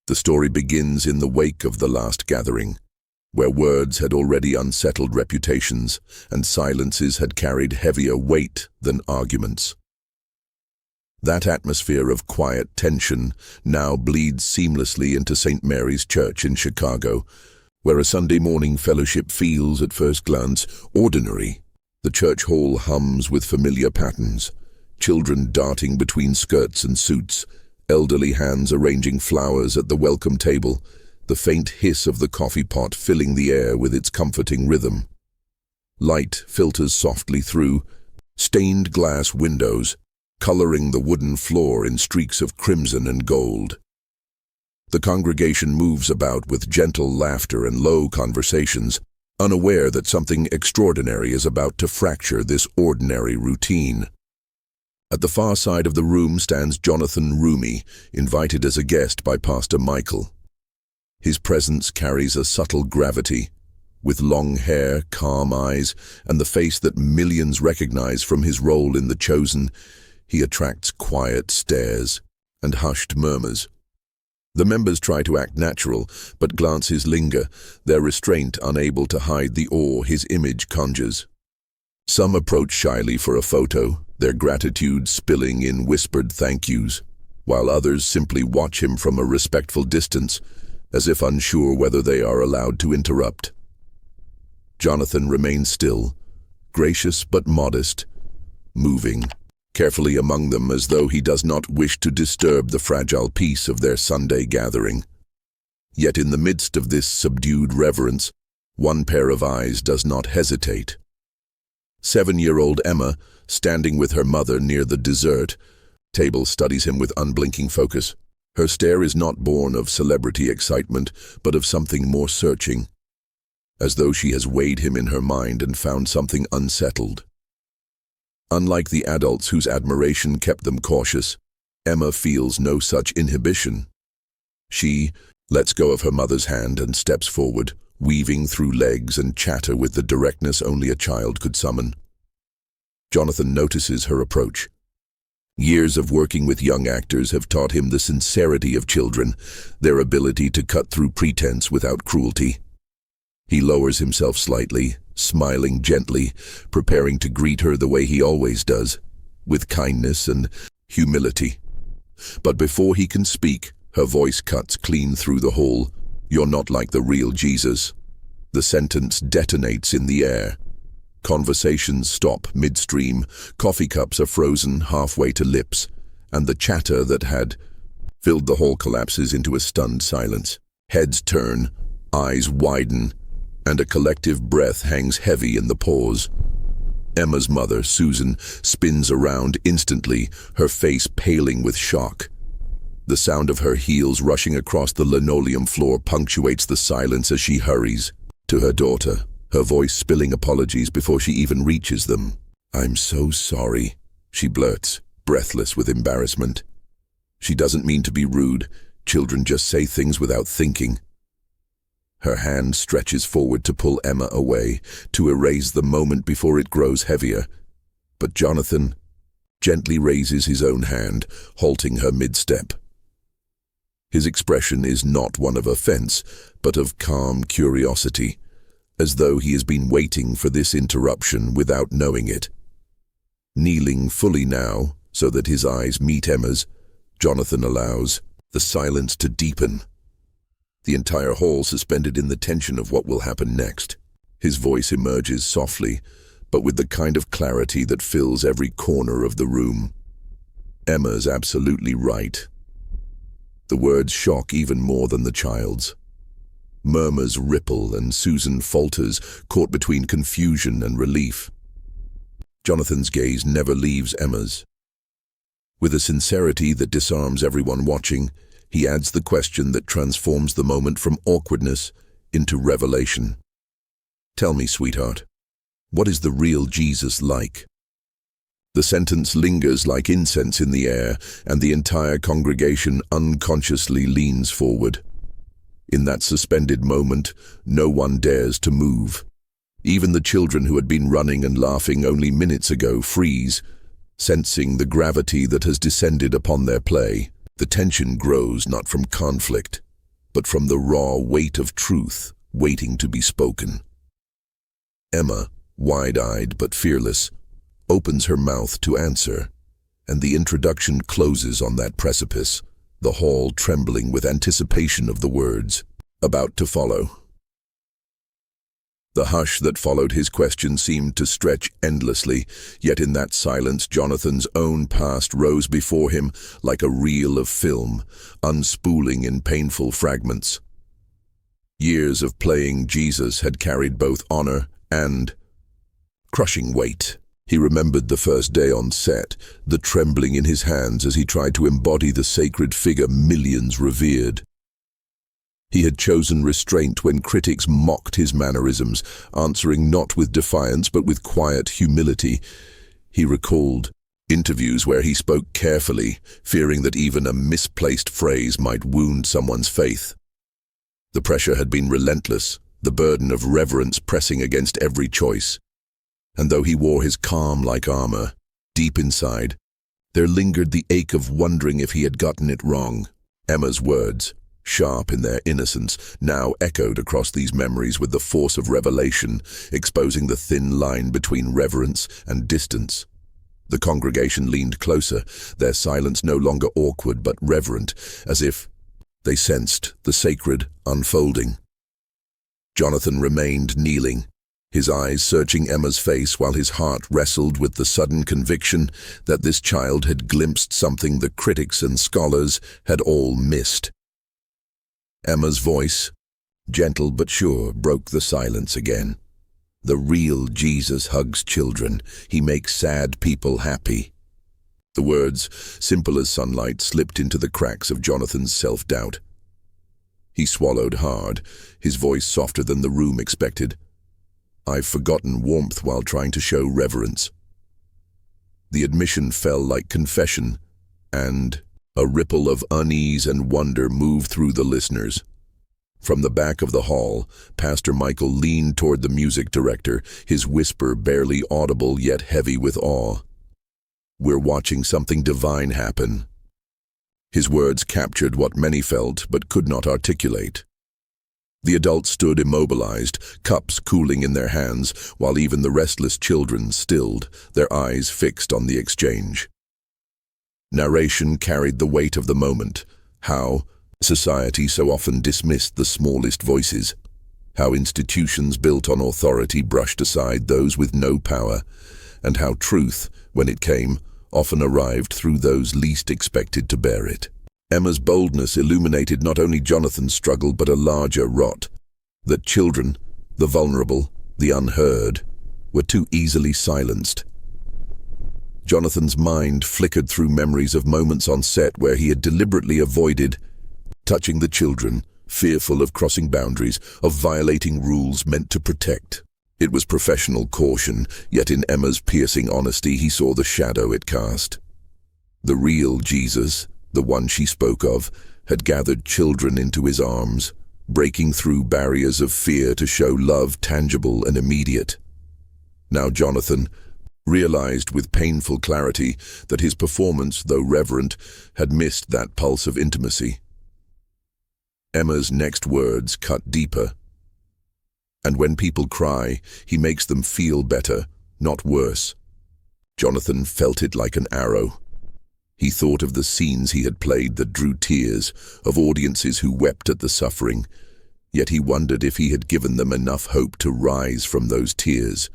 The story begins in the wake of the last gathering, where words had already unsettled reputations and silences had carried heavier weight than arguments. That atmosphere of quiet tension now bleeds seamlessly into St. Mary's Church in Chicago, where a Sunday morning fellowship feels, at first glance, ordinary. The church hall hums with familiar patterns, children darting between skirts and suits, elderly hands arranging flowers at the welcome table, the faint hiss of the coffee pot filling the air with its comforting rhythm. Light filters softly through stained glass windows, coloring the wooden floor in streaks of crimson and gold. The congregation moves about with gentle laughter and low conversations, unaware that something extraordinary is about to fracture this ordinary routine. At the far side of the room stands Jonathan Roumie, invited as a guest by Pastor Michael. His presence carries a subtle gravity, with long hair, calm eyes, and the face that millions recognize from his role in The Chosen. He attracts quiet stares and hushed murmurs. The members try to act natural, but glances linger, their restraint unable to hide the awe his image conjures. Some approach shyly for a photo, their gratitude spilling in whispered thank yous, while others simply watch him from a respectful distance, as if unsure whether they are allowed to interrupt. Jonathan remains still, gracious but modest, moving carefully among them as though he does not wish to disturb the fragile peace of their Sunday gathering. Yet in the midst of this subdued reverence, one pair of eyes does not hesitate. 7-year-old Emma, standing with her mother near the dessert table, studies him with unblinking focus. Her stare is not born of celebrity excitement, but of something more searching, as though she has weighed him in her mind and found something unsettled. Unlike the adults whose admiration kept them cautious, Emma feels no such inhibition. She lets go of her mother's hand and steps forward, weaving through legs and chatter with the directness only a child could summon. Jonathan notices her approach. Years of working with young actors have taught him the sincerity of children, their ability to cut through pretense without cruelty. He lowers himself slightly, smiling gently, preparing to greet her the way he always does, with kindness and humility. But before he can speak, her voice cuts clean through the hall. "You're not like the real Jesus." The sentence detonates in the air. Conversations stop midstream, coffee cups are frozen halfway to lips, and the chatter that had filled the hall collapses into a stunned silence. Heads turn, eyes widen, and a collective breath hangs heavy in the pause. Emma's mother, Susan, spins around instantly, her face paling with shock. The sound of her heels rushing across the linoleum floor punctuates the silence as she hurries to her daughter, her voice spilling apologies before she even reaches them. "I'm so sorry," she blurts, breathless with embarrassment. She doesn't mean to be rude. Children just say things without thinking. Her hand stretches forward to pull Emma away, to erase the moment before it grows heavier. But Jonathan gently raises his own hand, halting her mid-step. His expression is not one of offense, but of calm curiosity, as though he has been waiting for this interruption without knowing it. Kneeling fully now, so that his eyes meet Emma's, Jonathan allows the silence to deepen, the entire hall suspended in the tension of what will happen next. His voice emerges softly, but with the kind of clarity that fills every corner of the room. "Emma's absolutely right." The words shock even more than the child's. Murmurs ripple and Susan falters, caught between confusion and relief. Jonathan's gaze never leaves Emma's. With a sincerity that disarms everyone watching, he adds the question that transforms the moment from awkwardness into revelation. "Tell me, sweetheart, what is the real Jesus like?" The sentence lingers like incense in the air, and the entire congregation unconsciously leans forward. In that suspended moment, no one dares to move. Even the children who had been running and laughing only minutes ago freeze, sensing the gravity that has descended upon their play. The tension grows not from conflict, but from the raw weight of truth waiting to be spoken. Emma, wide-eyed but fearless, opens her mouth to answer, and the introduction closes on that precipice, the hall trembling with anticipation of the words about to follow. The hush that followed his question seemed to stretch endlessly, yet in that silence Jonathan's own past rose before him like a reel of film, unspooling in painful fragments. Years of playing Jesus had carried both honor and crushing weight. He remembered the first day on set, the trembling in his hands as he tried to embody the sacred figure millions revered. He had chosen restraint when critics mocked his mannerisms, answering not with defiance but with quiet humility. He recalled interviews where he spoke carefully, fearing that even a misplaced phrase might wound someone's faith. The pressure had been relentless, the burden of reverence pressing against every choice. And though he wore his calm like armor, deep inside, there lingered the ache of wondering if he had gotten it wrong. Emma's words, sharp in their innocence, now echoed across these memories with the force of revelation, exposing the thin line between reverence and distance. The congregation leaned closer, their silence no longer awkward but reverent, as if they sensed the sacred unfolding. Jonathan remained kneeling, his eyes searching Emma's face while his heart wrestled with the sudden conviction that this child had glimpsed something the critics and scholars had all missed. Emma's voice, gentle but sure, broke the silence again. The real Jesus hugs children. He makes sad people happy. The words, simple as sunlight, slipped into the cracks of Jonathan's self-doubt. He swallowed hard, his voice softer than the room expected. I've forgotten warmth while trying to show reverence. The admission fell like confession, and a ripple of unease and wonder moved through the listeners. From the back of the hall, Pastor Michael leaned toward the music director, his whisper barely audible yet heavy with awe. We're watching something divine happen. His words captured what many felt but could not articulate. The adults stood immobilized, cups cooling in their hands, while even the restless children stilled, their eyes fixed on the exchange. Narration carried the weight of the moment. How society so often dismissed the smallest voices. How institutions built on authority brushed aside those with no power. And how truth, when it came, often arrived through those least expected to bear it. Emma's boldness illuminated not only Jonathan's struggle but a larger rot. That children, the vulnerable, the unheard, were too easily silenced. Jonathan's mind flickered through memories of moments on set where he had deliberately avoided touching the children, fearful of crossing boundaries, of violating rules meant to protect. It was professional caution, yet in Emma's piercing honesty he saw the shadow it cast. The real Jesus, the one she spoke of, had gathered children into his arms, breaking through barriers of fear to show love tangible and immediate. Now Jonathan realized with painful clarity that his performance, though reverent, had missed that pulse of intimacy. Emma's next words cut deeper. And when people cry, he makes them feel better, not worse. Jonathan felt it like an arrow. He thought of the scenes he had played that drew tears, of audiences who wept at the suffering, yet he wondered if he had given them enough hope to rise from those tears.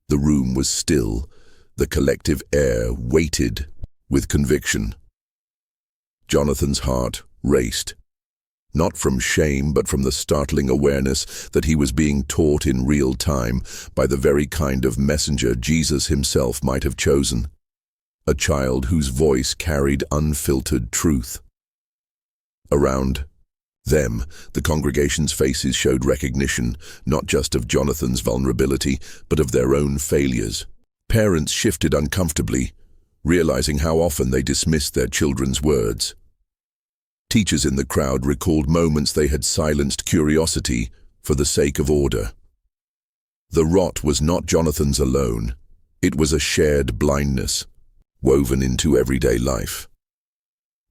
The room was still, the collective air weighted with conviction. Jonathan's heart raced, not from shame but from the startling awareness that he was being taught in real time by the very kind of messenger Jesus himself might have chosen. A child whose voice carried unfiltered truth. Around them, the congregation's faces showed recognition, not just of Jonathan's vulnerability, but of their own failures. Parents shifted uncomfortably, realizing how often they dismissed their children's words. Teachers in the crowd recalled moments they had silenced curiosity for the sake of order. The rot was not Jonathan's alone. It was a shared blindness, woven into everyday life.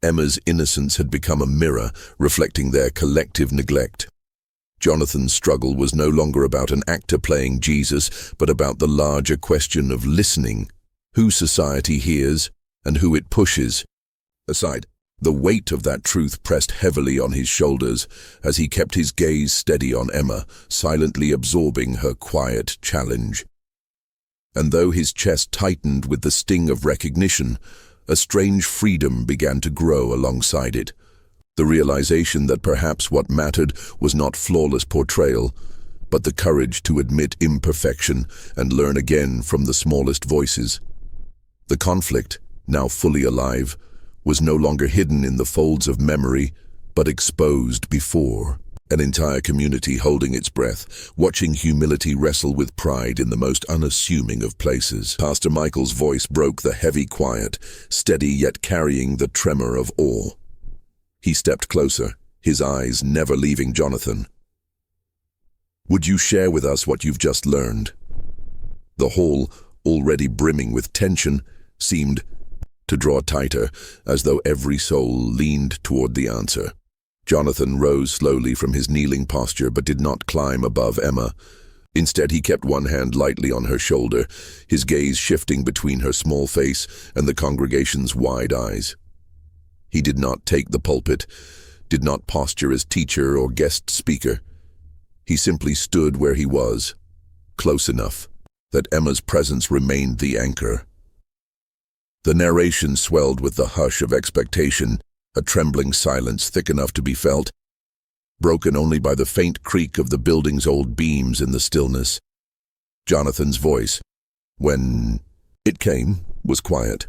Emma's innocence had become a mirror, reflecting their collective neglect. Jonathan's struggle was no longer about an actor playing Jesus, but about the larger question of listening, who society hears and who it pushes aside. The weight of that truth pressed heavily on his shoulders as he kept his gaze steady on Emma, silently absorbing her quiet challenge. And though his chest tightened with the sting of recognition, a strange freedom began to grow alongside it. The realization that perhaps what mattered was not flawless portrayal, but the courage to admit imperfection and learn again from the smallest voices. The conflict, now fully alive, was no longer hidden in the folds of memory, but exposed before. An entire community holding its breath, watching humility wrestle with pride in the most unassuming of places. Pastor Michael's voice broke the heavy quiet, steady yet carrying the tremor of awe. He stepped closer, his eyes never leaving Jonathan. "Would you share with us what you've just learned?" The hall, already brimming with tension, seemed to draw tighter, as though every soul leaned toward the answer. Jonathan rose slowly from his kneeling posture but did not climb above Emma. Instead, he kept one hand lightly on her shoulder, his gaze shifting between her small face and the congregation's wide eyes. He did not take the pulpit, did not posture as teacher or guest speaker. He simply stood where he was, close enough that Emma's presence remained the anchor. The narration swelled with the hush of expectation, a trembling silence thick enough to be felt, broken only by the faint creak of the building's old beams in the stillness. Jonathan's voice, when it came, was quiet,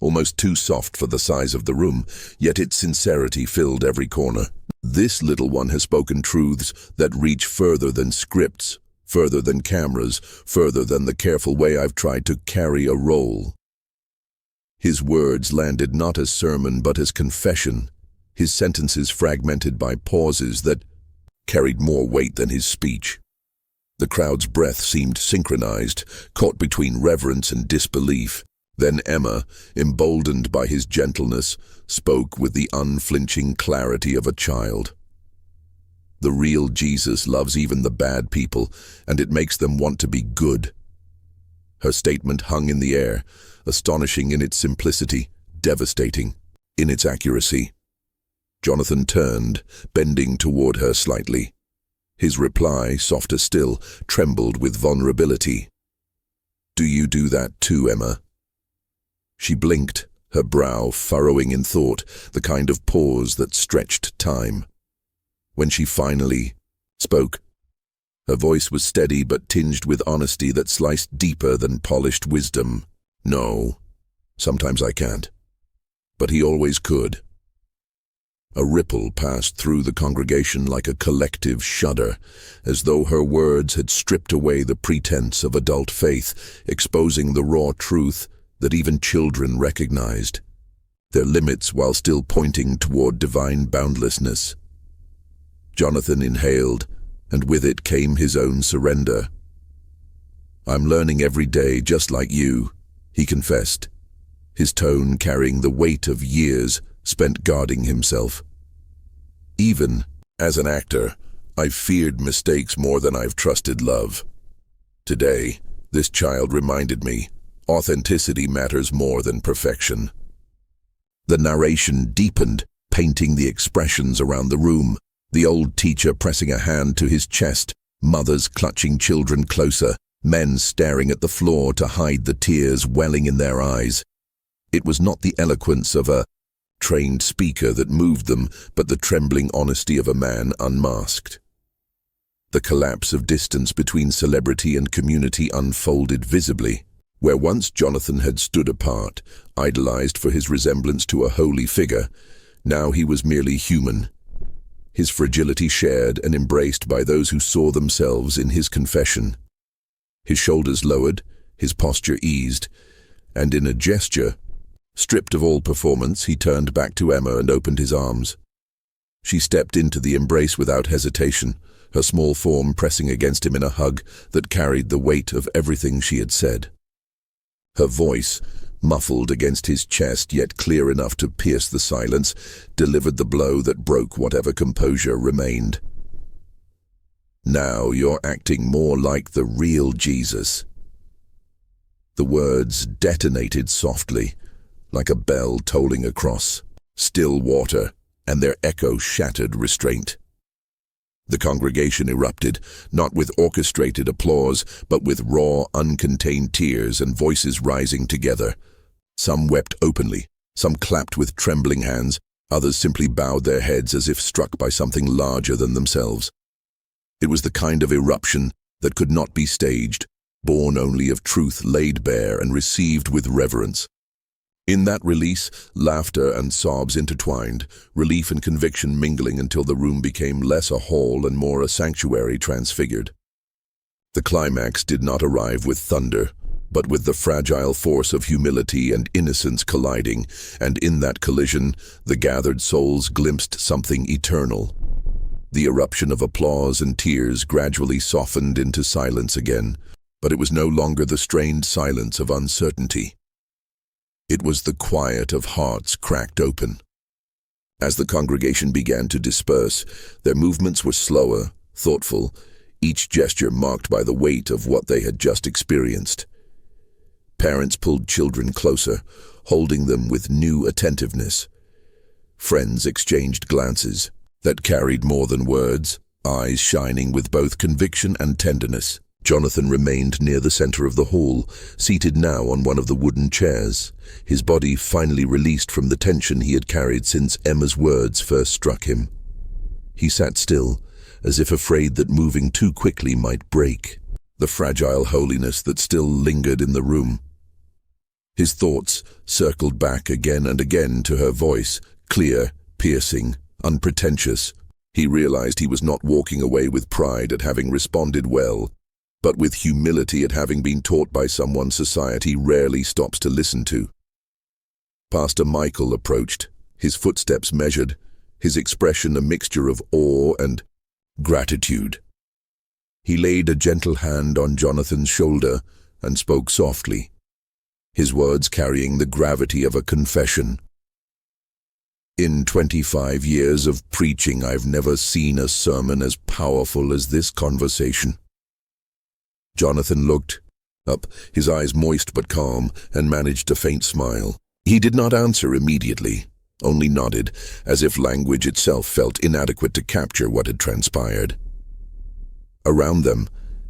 almost too soft for the size of the room, yet its sincerity filled every corner. "This little one has spoken truths that reach further than scripts, further than cameras, further than the careful way I've tried to carry a role." His words landed not as sermon but as confession, his sentences fragmented by pauses that carried more weight than his speech. The crowd's breath seemed synchronized, caught between reverence and disbelief. Then Emma, emboldened by his gentleness, spoke with the unflinching clarity of a child. "The real Jesus loves even the bad people, and it makes them want to be good." Her statement hung in the air, astonishing in its simplicity, devastating in its accuracy. Jonathan turned, bending toward her slightly. His reply, softer still, trembled with vulnerability. "Do you do that too, Emma?" She blinked, her brow furrowing in thought, the kind of pause that stretched time. When she finally spoke, her voice was steady but tinged with honesty that sliced deeper than polished wisdom. "No, sometimes I can't. But he always could." A ripple passed through the congregation like a collective shudder, as though her words had stripped away the pretense of adult faith, exposing the raw truth that even children recognized, their limits while still pointing toward divine boundlessness. Jonathan inhaled, and with it came his own surrender. "I'm learning every day just like you," he confessed, his tone carrying the weight of years spent guarding himself. "Even as an actor, I've feared mistakes more than I've trusted love. Today, this child reminded me, authenticity matters more than perfection." The narration deepened, painting the expressions around the room, the old teacher pressing a hand to his chest, mothers clutching children closer, men staring at the floor to hide the tears welling in their eyes. It was not the eloquence of a trained speaker that moved them, but the trembling honesty of a man unmasked. The collapse of distance between celebrity and community unfolded visibly. Where once Jonathan had stood apart, idolized for his resemblance to a holy figure, now he was merely human. His fragility shared and embraced by those who saw themselves in his confession. His shoulders lowered, his posture eased, and in a gesture, stripped of all performance, he turned back to Emma and opened his arms. She stepped into the embrace without hesitation, her small form pressing against him in a hug that carried the weight of everything she had said. Her voice, muffled against his chest yet clear enough to pierce the silence, delivered the blow that broke whatever composure remained. "Now you're acting more like the real Jesus." The words detonated softly, like a bell tolling across still water, and their echo shattered restraint. The congregation erupted, not with orchestrated applause, but with raw, uncontained tears and voices rising together. Some wept openly, some clapped with trembling hands, others simply bowed their heads as if struck by something larger than themselves. It was the kind of eruption that could not be staged, born only of truth laid bare and received with reverence. In that release, laughter and sobs intertwined, relief and conviction mingling until the room became less a hall and more a sanctuary transfigured. The climax did not arrive with thunder, but with the fragile force of humility and innocence colliding, and in that collision, the gathered souls glimpsed something eternal. The eruption of applause and tears gradually softened into silence again, but it was no longer the strained silence of uncertainty. It was the quiet of hearts cracked open. As the congregation began to disperse, their movements were slower, thoughtful, each gesture marked by the weight of what they had just experienced. Parents pulled children closer, holding them with new attentiveness. Friends exchanged glances that carried more than words, eyes shining with both conviction and tenderness. Jonathan remained near the center of the hall, seated now on one of the wooden chairs, his body finally released from the tension he had carried since Emma's words first struck him. He sat still, as if afraid that moving too quickly might break the fragile holiness that still lingered in the room. His thoughts circled back again and again to her voice, clear, piercing, unpretentious. He realized he was not walking away with pride at having responded well, but with humility at having been taught by someone society rarely stops to listen to. Pastor Michael approached, his footsteps measured, his expression a mixture of awe and gratitude. He laid a gentle hand on Jonathan's shoulder and spoke softly, his words carrying the gravity of a confession. "In 25 years of preaching, I've never seen a sermon as powerful as this conversation." Jonathan looked up, his eyes moist but calm, and managed a faint smile. He did not answer immediately, only nodded, as if language itself felt inadequate to capture what had transpired. Around them,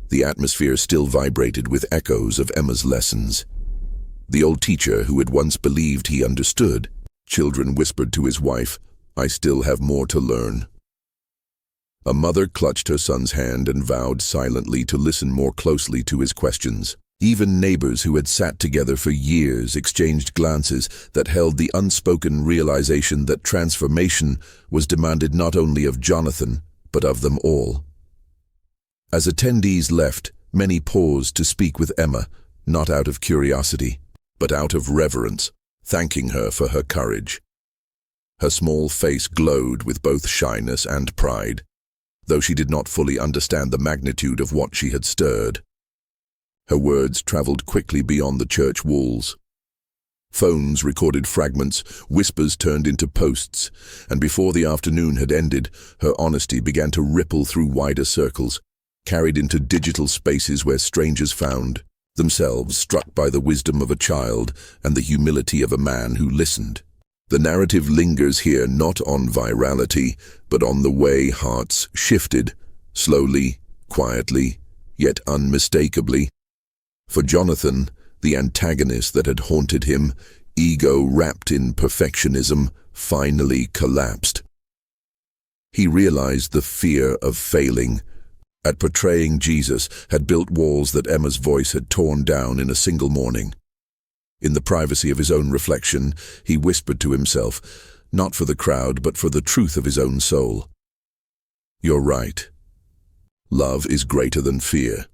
the atmosphere still vibrated with echoes of Emma's lessons. The old teacher who had once believed he understood. Children whispered to his wife, "I still have more to learn." A mother clutched her son's hand and vowed silently to listen more closely to his questions. Even neighbors who had sat together for years exchanged glances that held the unspoken realization that transformation was demanded not only of Jonathan, but of them all. As attendees left, many paused to speak with Emma, not out of curiosity, but out of reverence, thanking her for her courage. Her small face glowed with both shyness and pride, though she did not fully understand the magnitude of what she had stirred. Her words traveled quickly beyond the church walls. Phones recorded fragments, whispers turned into posts, and before the afternoon had ended, her honesty began to ripple through wider circles, carried into digital spaces where strangers found themselves struck by the wisdom of a child and the humility of a man who listened. The narrative lingers here not on virality, but on the way hearts shifted, slowly, quietly, yet unmistakably. For Jonathan, the antagonist that had haunted him, ego wrapped in perfectionism, finally collapsed. He realized the fear of failing, at portraying Jesus, had built walls that Emma's voice had torn down in a single morning. In the privacy of his own reflection, he whispered to himself, not for the crowd, but for the truth of his own soul. "You're right. Love is greater than fear."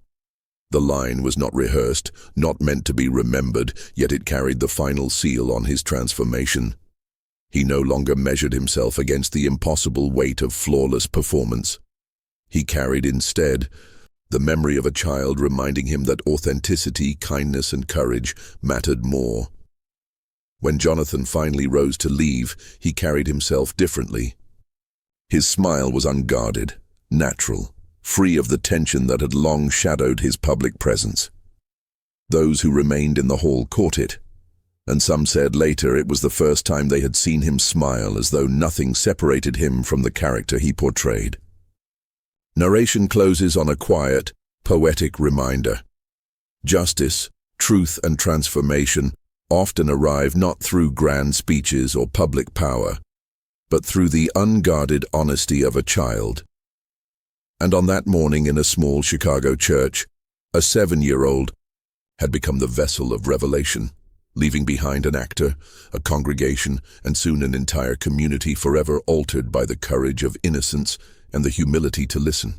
The line was not rehearsed, not meant to be remembered, yet it carried the final seal on his transformation. He no longer measured himself against the impossible weight of flawless performance. He carried instead the memory of a child reminding him that authenticity, kindness, and courage mattered more When Jonathan finally rose to leave, he carried himself differently. His smile was unguarded, natural, free of the tension that had long shadowed his public presence. Those who remained in the hall caught it, and some said later it was the first time they had seen him smile, as though nothing separated him from the character he portrayed. Narration closes on a quiet, poetic reminder. Justice, truth, and transformation often arrive not through grand speeches or public power, but through the unguarded honesty of a child. And on that morning in a small Chicago church, a 7-year-old had become the vessel of revelation, leaving behind an actor, a congregation, and soon an entire community forever altered by the courage of innocence and the humility to listen.